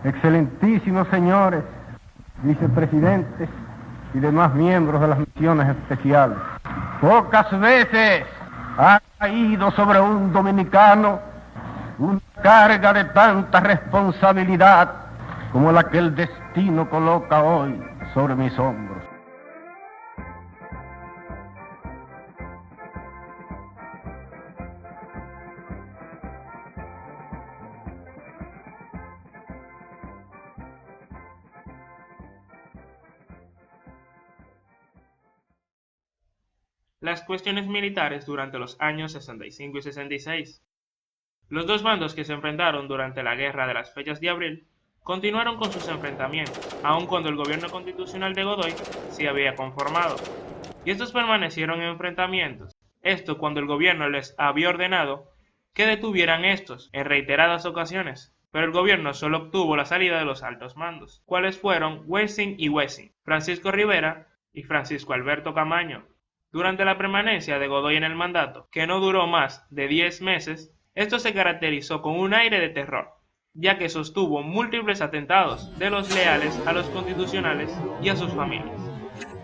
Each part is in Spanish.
excelentísimos señores, vicepresidentes y demás miembros de las misiones especiales. Pocas veces ha caído sobre un dominicano una carga de tanta responsabilidad como la que el destino coloca hoy sobre mis hombros. Las cuestiones militares durante los años 65 y 66. Los dos bandos que se enfrentaron durante la Guerra de las Fechas de Abril continuaron con sus enfrentamientos, aun cuando el gobierno constitucional de Godoy se había conformado, y estos permanecieron en enfrentamientos, esto cuando el gobierno les había ordenado que detuvieran estos en reiteradas ocasiones, pero el gobierno solo obtuvo la salida de los altos mandos, cuales fueron Wessing y Wessing, Francisco Rivera y Francisco Alberto Camaño. Durante la permanencia de Godoy en el mandato, que no duró más de 10 meses, esto se caracterizó con un aire de terror, ya que sostuvo múltiples atentados de los leales a los constitucionales y a sus familias.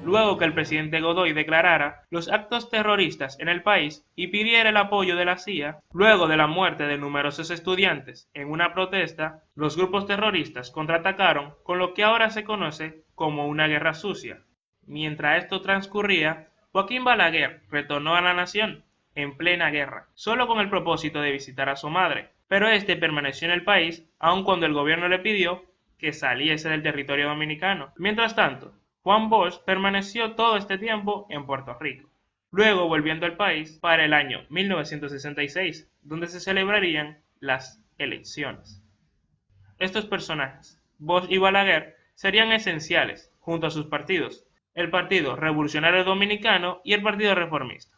Luego que el presidente Godoy declarara los actos terroristas en el país y pidiera el apoyo de la CIA, luego de la muerte de numerosos estudiantes en una protesta, los grupos terroristas contraatacaron con lo que ahora se conoce como una guerra sucia. Mientras esto transcurría, Joaquín Balaguer retornó a la nación en plena guerra, solo con el propósito de visitar a su madre, pero este permaneció en el país aun cuando el gobierno le pidió que saliese del territorio dominicano. Mientras tanto, Juan Bosch permaneció todo este tiempo en Puerto Rico, luego volviendo al país para el año 1966, donde se celebrarían las elecciones. Estos personajes, Bosch y Balaguer, serían esenciales junto a sus partidos, el Partido Revolucionario Dominicano y el Partido Reformista.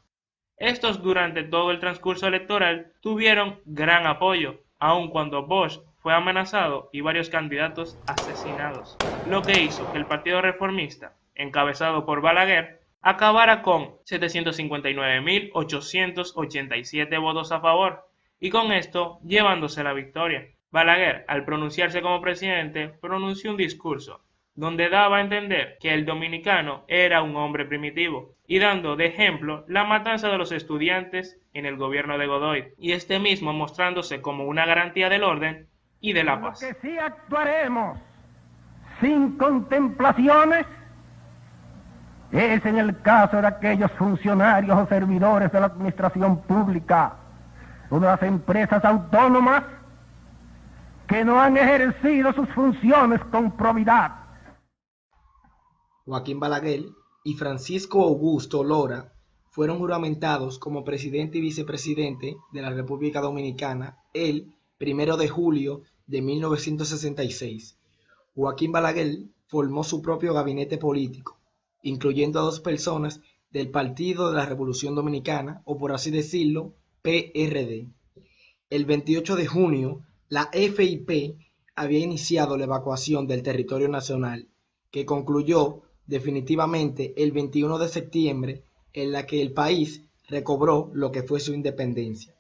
Estos durante todo el transcurso electoral tuvieron gran apoyo, aun cuando Bosch fue amenazado y varios candidatos asesinados, lo que hizo que el Partido Reformista, encabezado por Balaguer, acabara con 759.887 votos a favor, y con esto llevándose la victoria. Balaguer, al pronunciarse como presidente, pronunció un discurso donde daba a entender que el dominicano era un hombre primitivo, y dando de ejemplo la matanza de los estudiantes en el gobierno de Godoy, y este mismo mostrándose como una garantía del orden y de la paz. Lo que sí actuaremos sin contemplaciones es en el caso de aquellos funcionarios o servidores de la administración pública o de las empresas autónomas que no han ejercido sus funciones con probidad. Joaquín Balaguer y Francisco Augusto Lora fueron juramentados como presidente y vicepresidente de la República Dominicana el 1 de julio de 1966. Joaquín Balaguer formó su propio gabinete político, incluyendo a 2 personas del Partido de la Revolución Dominicana, o por así decirlo, PRD. El 28 de junio, la FIP había iniciado la evacuación del territorio nacional, que concluyó definitivamente el 21 de septiembre, en la que el país recobró lo que fue su independencia.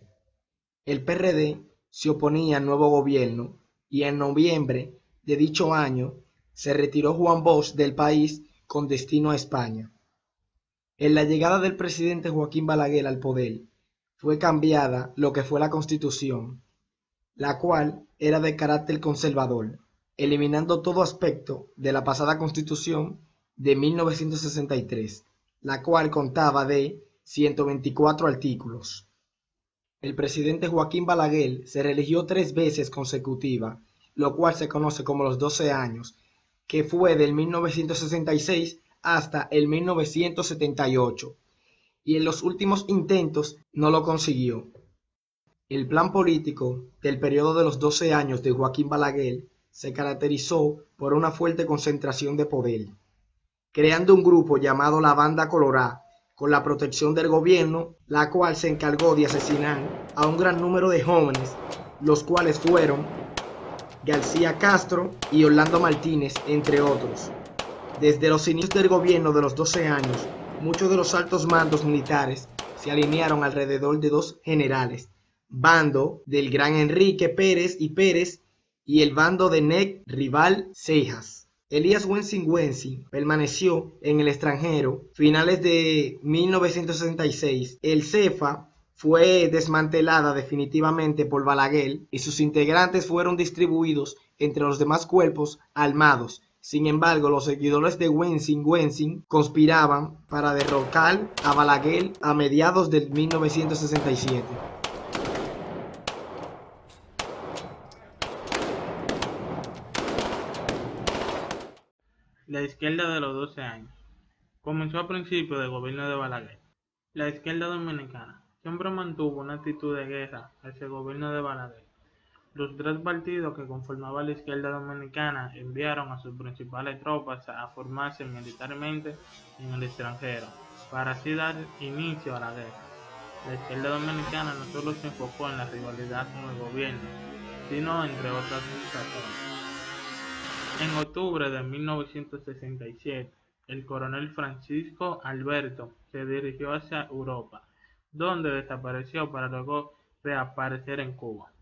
El PRD se oponía al nuevo gobierno y en noviembre de dicho año se retiró Juan Bosch del país con destino a España. En la llegada del presidente Joaquín Balaguer al poder, fue cambiada lo que fue la Constitución, la cual era de carácter conservador, eliminando todo aspecto de la pasada Constitución de 1963, la cual contaba de 124 artículos. El presidente Joaquín Balaguer se reeligió 3 veces consecutivas, lo cual se conoce como los 12 años, que fue del 1966 hasta el 1978, y en los últimos intentos no lo consiguió. El plan político del periodo de los 12 años de Joaquín Balaguer se caracterizó por una fuerte concentración de poder, creando un grupo llamado la Banda Colorá, con la protección del gobierno, la cual se encargó de asesinar a un gran número de jóvenes, los cuales fueron García Castro y Orlando Martínez, entre otros. Desde los inicios del gobierno de los 12 años, muchos de los altos mandos militares se alinearon alrededor de 2 generales, bando del gran Enrique Pérez y Pérez y el bando de Nec rival Seijas. Elías Wensin permaneció en el extranjero. Finales de 1966, el CEFA fue desmantelada definitivamente por Balaguer y sus integrantes fueron distribuidos entre los demás cuerpos armados. Sin embargo, los seguidores de Wensin conspiraban para derrocar a Balaguer a mediados de 1967. La izquierda de los 12 años. Comenzó a principios del gobierno de Balaguer. La izquierda dominicana siempre mantuvo una actitud de guerra hacia el gobierno de Balaguer. Los tres partidos que conformaban la izquierda dominicana enviaron a sus principales tropas a formarse militarmente en el extranjero, para así dar inicio a la guerra. La izquierda dominicana no solo se enfocó en la rivalidad con el gobierno, sino entre otras razones. En octubre de 1967, el coronel Francisco Alberto se dirigió hacia Europa, donde desapareció para luego reaparecer en Cuba.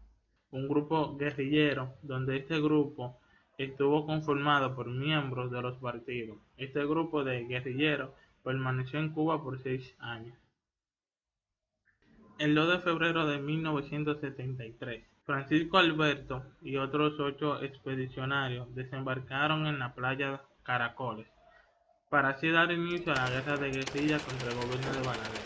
Un grupo guerrillero, donde este grupo estuvo conformado por miembros de los partidos. Este grupo de guerrilleros permaneció en Cuba por 6 años. El 2 de febrero de 1973, Francisco Alberto y otros 8 expedicionarios desembarcaron en la playa Caracoles, para así dar inicio a la guerra de guerrilla contra el gobierno de Balaguer.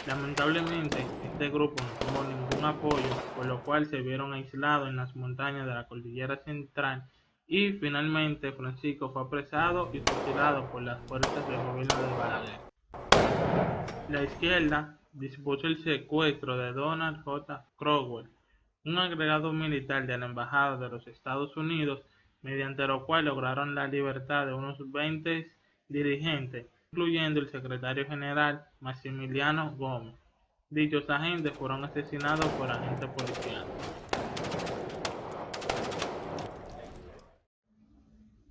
Lamentablemente, este grupo no tuvo ningún apoyo, por lo cual se vieron aislados en las montañas de la cordillera central y finalmente Francisco fue apresado y fusilado por las fuerzas del gobierno de Balaguer. La izquierda dispuso el secuestro de Donald J. Crowell, un agregado militar de la Embajada de los Estados Unidos, mediante lo cual lograron la libertad de unos 20 dirigentes, incluyendo el secretario general Maximiliano Gómez. Dichos agentes fueron asesinados por agentes policiales.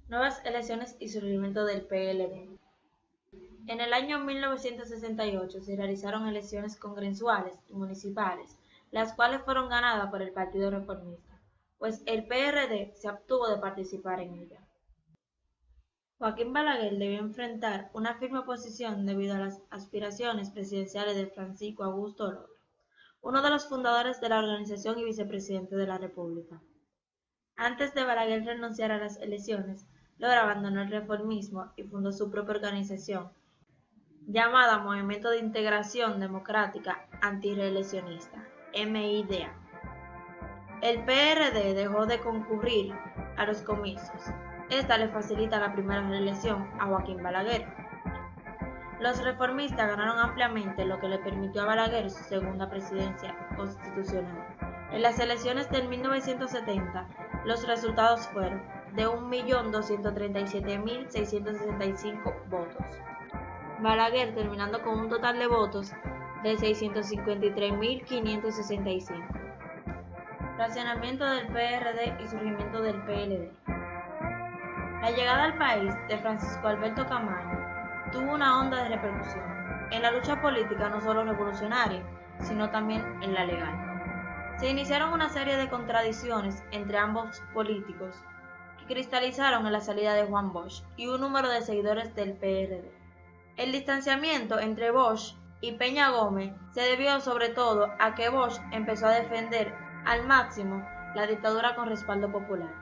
Nuevas elecciones y surgimiento del PLD. En el año 1968 se realizaron elecciones congresuales y municipales, las cuales fueron ganadas por el Partido Reformista, pues el PRD se abstuvo de participar en ellas. Joaquín Balaguer debió enfrentar una firme oposición debido a las aspiraciones presidenciales de Francisco Augusto Lora, uno de los fundadores de la organización y vicepresidente de la República. Antes de Balaguer renunciar a las elecciones, Lora abandonó el reformismo y fundó su propia organización, llamada Movimiento de Integración Democrática Antireeleccionista, MIDA. El PRD dejó de concurrir a los comicios. Esta le facilita la primera reelección a Joaquín Balaguer. Los reformistas ganaron ampliamente, lo que le permitió a Balaguer su segunda presidencia constitucional. En las elecciones del 1970, los resultados fueron de 1.237.665 votos. Balaguer terminando con un total de votos de 653.565. Racionamiento del PRD y surgimiento del PLD. La llegada al país de Francisco Alberto Camaño tuvo una onda de repercusión en la lucha política, no solo revolucionaria, sino también en la legal. Se iniciaron una serie de contradicciones entre ambos políticos que cristalizaron en la salida de Juan Bosch y un número de seguidores del PRD. El distanciamiento entre Bosch y Peña Gómez se debió sobre todo a que Bosch empezó a defender al máximo la dictadura con respaldo popular.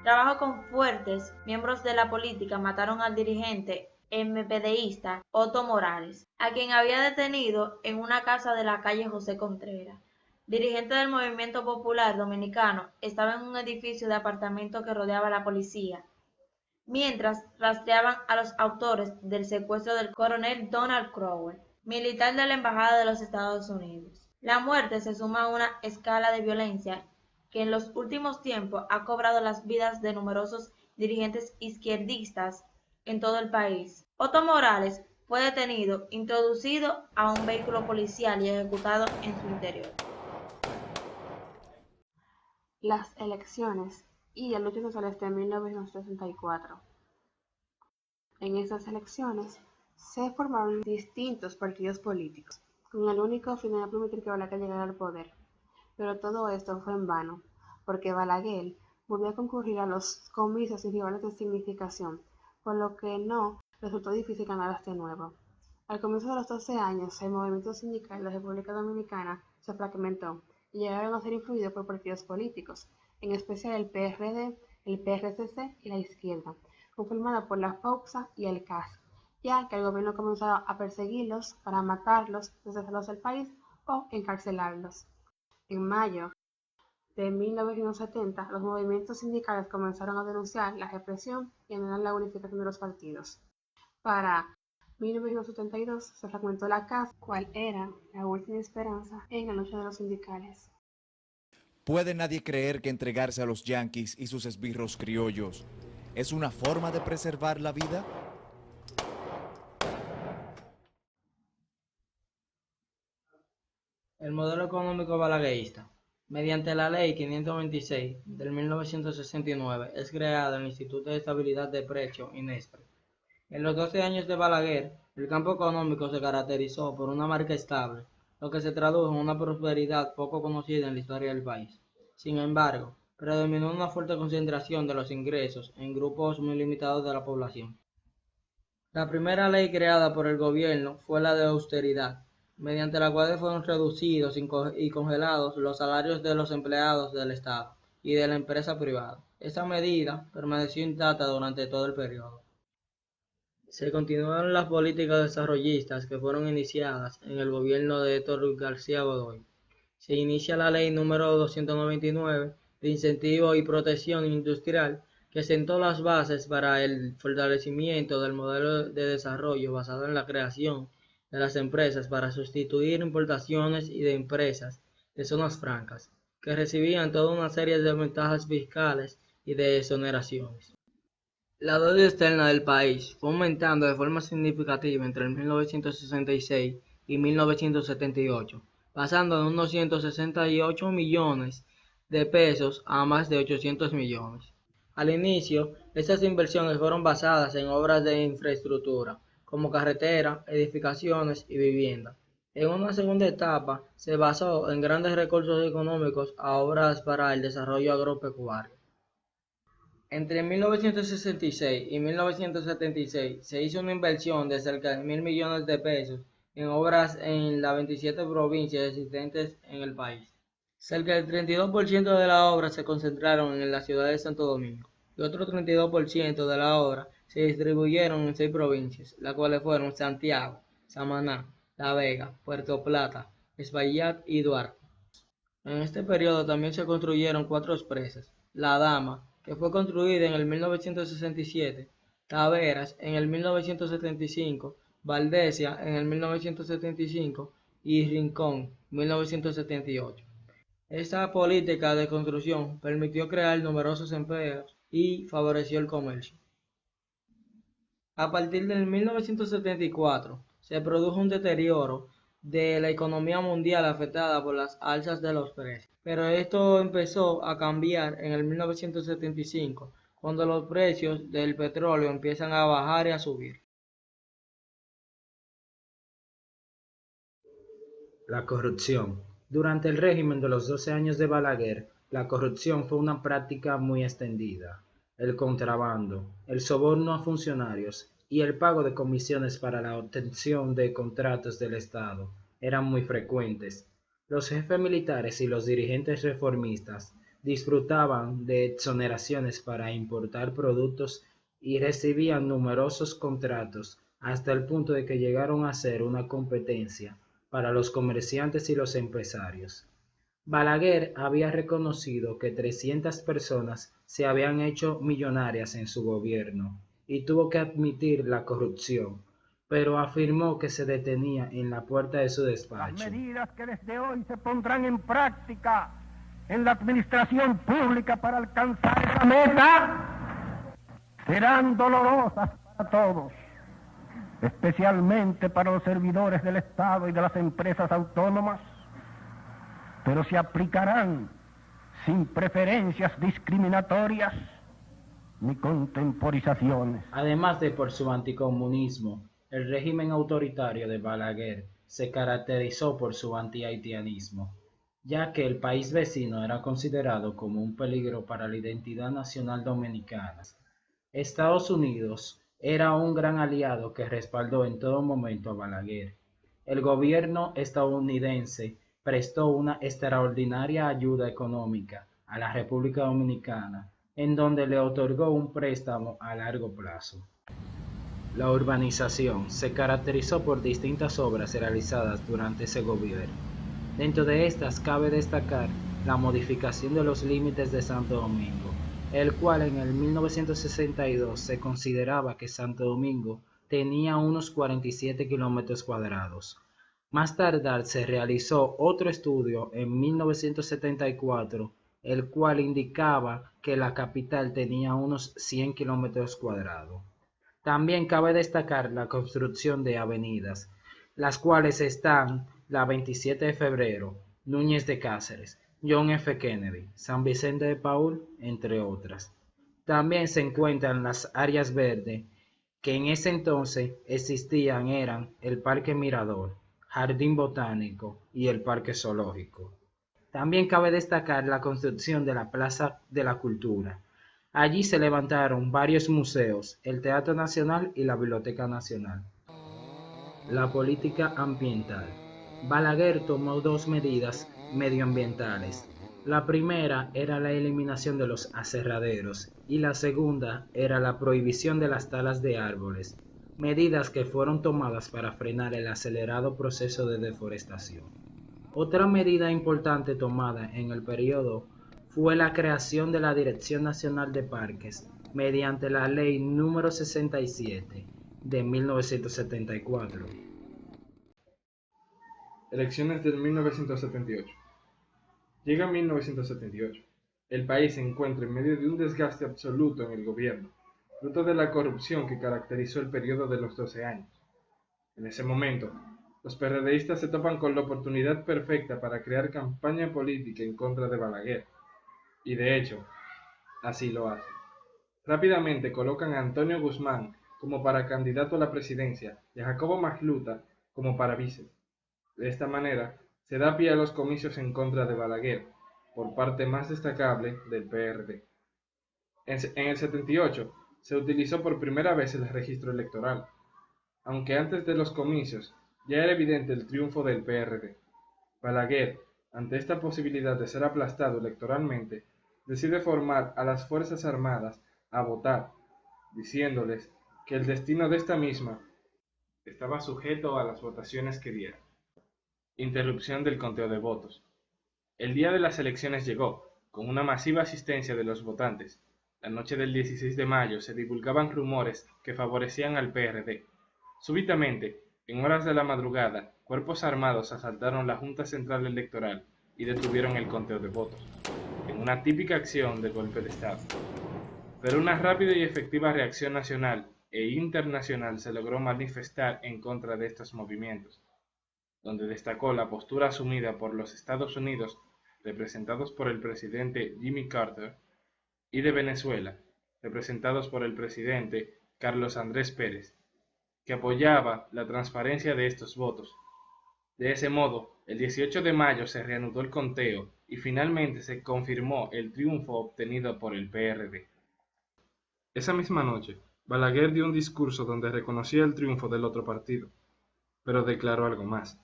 Trabajó con fuertes miembros de la política, mataron al dirigente MPDista Otto Morales, a quien había detenido en una casa de la calle José Contreras. Dirigente del Movimiento Popular Dominicano, estaba en un edificio de apartamentos que rodeaba la policía, mientras rastreaban a los autores del secuestro del coronel Donald Crowell, militar de la Embajada de los Estados Unidos. La muerte se suma a una escala de violencia que en los últimos tiempos ha cobrado las vidas de numerosos dirigentes izquierdistas en todo el país. Otto Morales fue detenido, introducido a un vehículo policial y ejecutado en su interior. Las elecciones y el 8 de de 1964. En esas elecciones se formaron distintos partidos políticos, con el único fin de permitir que Balaguer llegara al poder. Pero todo esto fue en vano, porque Balaguer volvió a concurrir a los comicios sin rivales de significación, por lo que no resultó difícil ganarlas de nuevo. Al comienzo de los 12 años, el movimiento sindical de la República Dominicana se fragmentó y llegaron a ser influidos por partidos políticos, en especial el PRD, el PRCC y la izquierda, conformada por la FAUPSA y el CAS, ya que el gobierno comenzó a perseguirlos para matarlos, deshacerlos del país o encarcelarlos. En mayo de 1970, los movimientos sindicales comenzaron a denunciar la represión y a anhelar la unificación de los partidos. Para 1972 se fragmentó la CAS, cual era la última esperanza en la lucha de los sindicales. ¿Puede nadie creer que entregarse a los yanquis y sus esbirros criollos es una forma de preservar la vida? El modelo económico balaguerista. Mediante la Ley 526 del 1969 es creado el Instituto de Estabilidad de Precios, INESPRE. En los 12 años de Balaguer, el campo económico se caracterizó por una marca estable, lo que se tradujo en una prosperidad poco conocida en la historia del país. Sin embargo, predominó una fuerte concentración de los ingresos en grupos muy limitados de la población. La primera ley creada por el gobierno fue la de austeridad, mediante la cual fueron reducidos y congelados los salarios de los empleados del Estado y de la empresa privada. Esta medida permaneció intacta durante todo el periodo. Se continuaron las políticas desarrollistas que fueron iniciadas en el gobierno de Héctor García Godoy. Se inicia la Ley número 299 de Incentivo y Protección Industrial, que sentó las bases para el fortalecimiento del modelo de desarrollo basado en la creación de las empresas para sustituir importaciones y de empresas de zonas francas, que recibían toda una serie de ventajas fiscales y de exoneraciones. La deuda externa del país fue aumentando de forma significativa entre el 1966 y 1978, pasando de unos 168 millones de pesos a más de 800 millones. Al inicio, estas inversiones fueron basadas en obras de infraestructura, como carreteras, edificaciones y vivienda. En una segunda etapa, se basó en grandes recursos económicos a obras para el desarrollo agropecuario. Entre 1966 y 1976 se hizo una inversión de cerca de 1.000 millones de pesos en obras en las 27 provincias existentes en el país. Cerca del 32% de la obra se concentraron en la ciudad de Santo Domingo y otro 32% de la obra se distribuyeron en 6 provincias, las cuales fueron Santiago, Samaná, La Vega, Puerto Plata, Espaillat y Duarte. En este periodo también se construyeron 4 presas: La Dama, que fue construida en el 1967, Taveras en el 1975, Valdesia en el 1975 y Rincón 1978. Esta política de construcción permitió crear numerosos empleos y favoreció el comercio. A partir del 1974 se produjo un deterioro de la economía mundial afectada por las alzas de los precios, pero esto empezó a cambiar en el 1975, cuando los precios del petróleo empiezan a bajar y a subir. La corrupción. Durante el régimen de los 12 años de Balaguer, la corrupción fue una práctica muy extendida. El contrabando, el soborno a funcionarios y el pago de comisiones para la obtención de contratos del Estado eran muy frecuentes. Los jefes militares y los dirigentes reformistas disfrutaban de exoneraciones para importar productos y recibían numerosos contratos hasta el punto de que llegaron a ser una competencia para los comerciantes y los empresarios. Balaguer había reconocido que 300 personas se habían hecho millonarias en su gobierno y tuvo que admitir la corrupción, pero afirmó que se detenía en la puerta de su despacho. Las medidas que desde hoy se pondrán en práctica en la administración pública para alcanzar esa meta serán dolorosas para todos, especialmente para los servidores del Estado y de las empresas autónomas, pero se aplicarán sin preferencias discriminatorias ni contemporizaciones. Además de por su anticomunismo, el régimen autoritario de Balaguer se caracterizó por su antihaitianismo, ya que el país vecino era considerado como un peligro para la identidad nacional dominicana. Estados Unidos era un gran aliado que respaldó en todo momento a Balaguer. El gobierno estadounidense prestó una extraordinaria ayuda económica a la República Dominicana, en donde le otorgó un préstamo a largo plazo. La urbanización se caracterizó por distintas obras realizadas durante ese gobierno. Dentro de estas cabe destacar la modificación de los límites de Santo Domingo, el cual en el 1962 se consideraba que Santo Domingo tenía unos 47 kilómetros cuadrados. Más tarde se realizó otro estudio en 1974, el cual indicaba que la capital tenía unos 100 kilómetros cuadrados. También cabe destacar la construcción de avenidas, las cuales están la 27 de febrero, Núñez de Cáceres, John F. Kennedy, San Vicente de Paúl, entre otras. También se encuentran las áreas verdes que en ese entonces eran el Parque Mirador, Jardín Botánico y el Parque Zoológico. También cabe destacar la construcción de la Plaza de la Cultura. Allí se levantaron varios museos, el Teatro Nacional y la Biblioteca Nacional. La política ambiental. Balaguer tomó dos medidas medioambientales. La primera era la eliminación de los aserraderos y la segunda era la prohibición de las talas de árboles, medidas que fueron tomadas para frenar el acelerado proceso de deforestación. Otra medida importante tomada en el periodo fue la creación de la Dirección Nacional de Parques mediante la Ley número 67 de 1974. Elecciones del 1978. Llega 1978. El país se encuentra en medio de un desgaste absoluto en el gobierno, fruto de la corrupción que caracterizó el periodo de los 12 años. En ese momento, los PRDistas se topan con la oportunidad perfecta para crear campaña política en contra de Balaguer, y de hecho, así lo hacen. Rápidamente colocan a Antonio Guzmán como para candidato a la presidencia y a Jacobo Magluta como para vice. De esta manera, se da pie a los comicios en contra de Balaguer, por parte más destacable del PRD. En el 78, se utilizó por primera vez el registro electoral, aunque antes de los comicios ya era evidente el triunfo del PRD. Balaguer, ante esta posibilidad de ser aplastado electoralmente, decide formar a las Fuerzas Armadas a votar, diciéndoles que el destino de esta misma estaba sujeto a las votaciones que dieran. Interrupción del conteo de votos. El día de las elecciones llegó, con una masiva asistencia de los votantes. La noche del 16 de mayo se divulgaban rumores que favorecían al PRD. Súbitamente, en horas de la madrugada, cuerpos armados asaltaron la Junta Central Electoral y detuvieron el conteo de votos, en una típica acción de golpe de Estado. Pero una rápida y efectiva reacción nacional e internacional se logró manifestar en contra de estos movimientos, donde destacó la postura asumida por los Estados Unidos, representados por el presidente Jimmy Carter, y de Venezuela, representados por el presidente Carlos Andrés Pérez, que apoyaba la transparencia de estos votos. De ese modo, el 18 de mayo se reanudó el conteo y finalmente se confirmó el triunfo obtenido por el PRD. Esa misma noche, Balaguer dio un discurso donde reconocía el triunfo del otro partido, pero declaró algo más.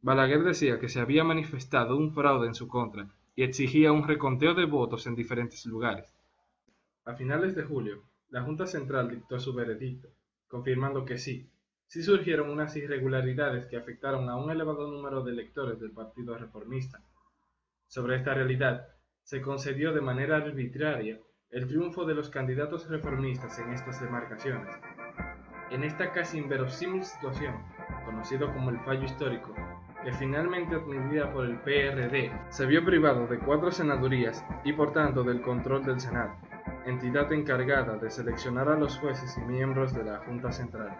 Balaguer decía que se había manifestado un fraude en su contra y exigía un reconteo de votos en diferentes lugares. A finales de julio, la Junta Central dictó su veredicto, confirmando que sí surgieron unas irregularidades que afectaron a un elevado número de electores del Partido Reformista. Sobre esta realidad, se concedió de manera arbitraria el triunfo de los candidatos reformistas en estas demarcaciones. En esta casi inverosímil situación, conocido como el fallo histórico, que finalmente admitida por el PRD, se vio privado de 4 senadurías y por tanto del control del Senado, entidad encargada de seleccionar a los jueces y miembros de la Junta Central.